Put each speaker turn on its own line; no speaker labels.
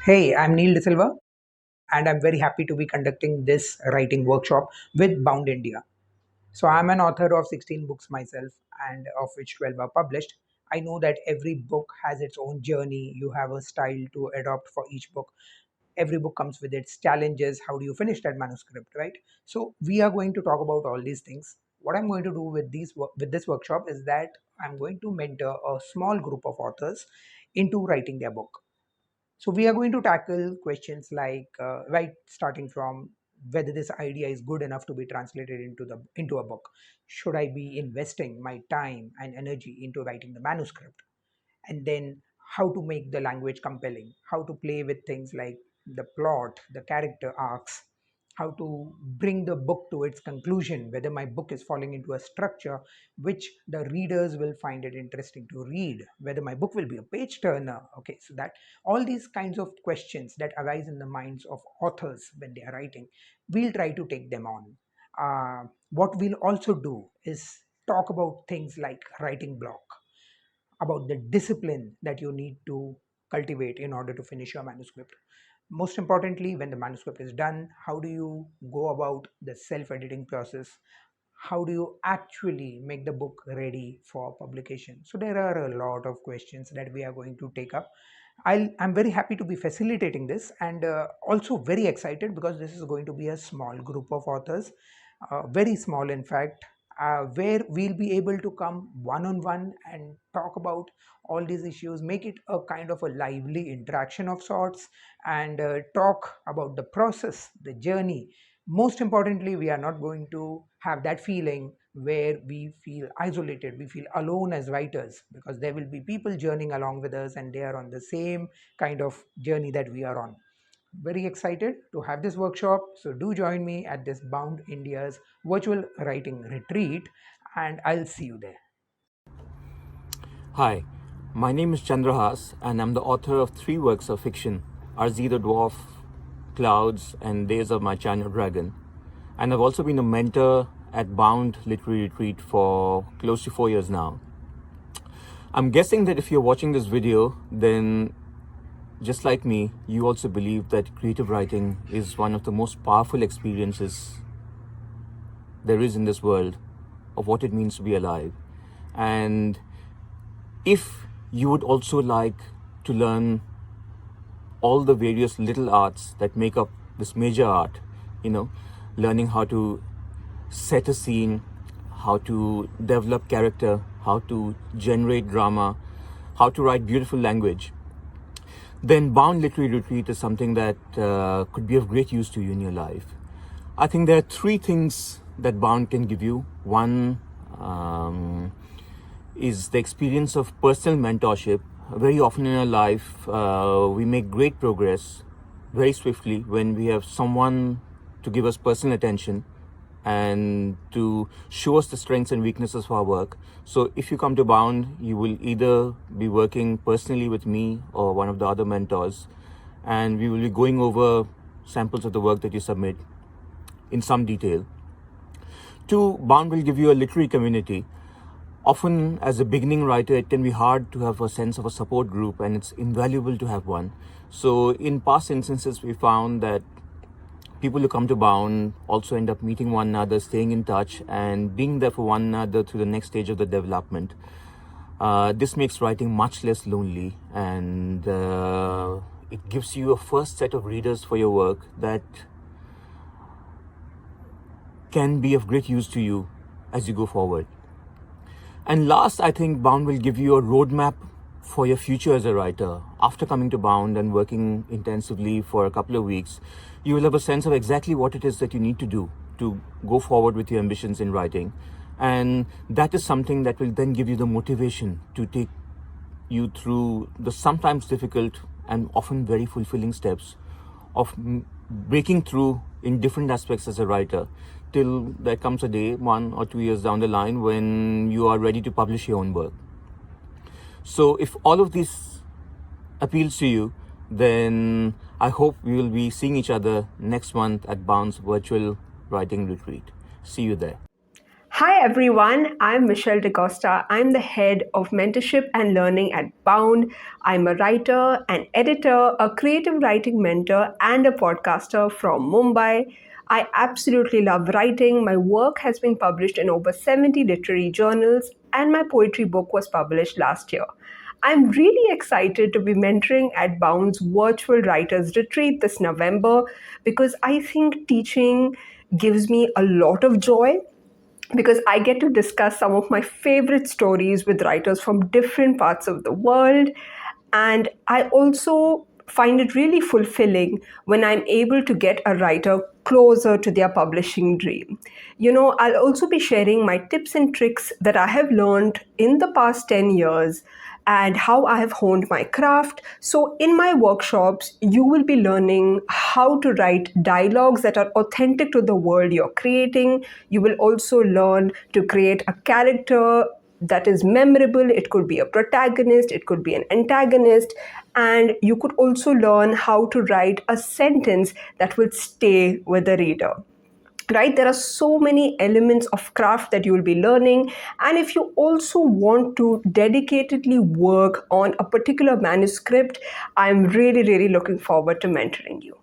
Hey, I'm Neil De Silva, and I'm very happy to be conducting this writing workshop with Bound India. So, I'm an author of 16 books myself, and of which 12 are published. I know that every book has its own journey. You have a style to adopt for each book. Every book comes with its challenges. How do you finish that manuscript, right? So, we are going to talk about all these things. What I'm going to do with with this workshop is that I'm going to mentor a small group of authors into writing their book. So we are going to tackle questions like right starting from whether this idea is good enough to be translated into a book. Should I be investing my time and energy into writing the manuscript? And then how to make the language compelling, how to play with things like the plot, the character arcs, how to bring the book to its conclusion, whether my book is falling into a structure which the readers will find it interesting to read, whether my book will be a page turner. Okay, so that all these kinds of questions that arise in the minds of authors when they are writing, we'll try to take them on. What we'll also do is talk about things like writing block, about the discipline that you need to cultivate in order to finish your manuscript. Most importantly, when the manuscript is done, how do you go about the self editing process? How do you actually make the book ready for publication? So, there are a lot of questions that we are going to take up. I'm very happy to be facilitating this, and also very excited because this is going to be a small group of authors, very small in fact, where we'll be able to come one on one and talk about all these issues, make it a kind of a lively interaction of sorts, and talk about the process, the journey. Most importantly, we are not going to have that feeling where we feel isolated, we feel alone as writers, because there will be people journeying along with us and they are on the same kind of journey that we are on. Very excited to have this workshop. So do join me at this Bound India's virtual writing retreat, and I'll see you there.
Hi, my name is Chandrahas, and I'm the author of 3 works of fiction: Arzee the Dwarf, Clouds, and Days of My China Dragon. And I've also been a mentor at Bound Literary Retreat for close to 4 years now. I'm guessing that if you're watching this video, then just like me, you also believe that creative writing is one of the most powerful experiences there is in this world of what it means to be alive. And if you would also like to learn all the various little arts that make up this major art, learning how to set a scene, how to develop character, how to generate drama, how to write beautiful language, then Bound Literary Retreat is something that could be of great use to you in your life. I think there are 3 things that Bound can give you. One is the experience of personal mentorship. Very often in our life, we make great progress very swiftly when we have someone to give us personal attention and to show us the strengths and weaknesses of our work. So if you come to Bound, you will either be working personally with me or one of the other mentors, and we will be going over samples of the work that you submit in some detail. 2, Bound will give you a literary community. Often, as a beginning writer, it can be hard to have a sense of a support group, and it's invaluable to have one. So in past instances, we found that people who come to Bound also end up meeting one another, staying in touch, and being there for one another through the next stage of the development. This makes writing much less lonely, and it gives you a first set of readers for your work that can be of great use to you as you go forward. And last, I think Bound will give you a roadmap for your future as a writer. After coming to Bound and working intensively for a couple of weeks, you will have a sense of exactly what it is that you need to do to go forward with your ambitions in writing. And that is something that will then give you the motivation to take you through the sometimes difficult and often very fulfilling steps of breaking through in different aspects as a writer, till there comes a day, 1 or 2 years down the line, when you are ready to publish your own work. So if all of this appeals to you, then I hope we will be seeing each other next month at Bound's virtual writing retreat. See you there.
Hi everyone, I'm Michelle DeCosta. I'm the head of mentorship and learning at Bound. I'm a writer, an editor, a creative writing mentor, and a podcaster from Mumbai. I absolutely love writing. My work has been published in over 70 literary journals, and my poetry book was published last year. I'm really excited to be mentoring at Bound's virtual writers retreat this November because I think teaching gives me a lot of joy because I get to discuss some of my favorite stories with writers from different parts of the world. And I also find it really fulfilling when I'm able to get a writer closer to their publishing dream. I'll also be sharing my tips and tricks that I have learned in the past 10 years and how I have honed my craft. So, in my workshops, you will be learning how to write dialogues that are authentic to the world you're creating. You will also learn to create a character that is memorable. It could be a protagonist, it could be an antagonist, and you could also learn how to write a sentence that will stay with the reader. Right, there are so many elements of craft that you will be learning, and if you also want to dedicatedly work on a particular manuscript, I'm really looking forward to mentoring you.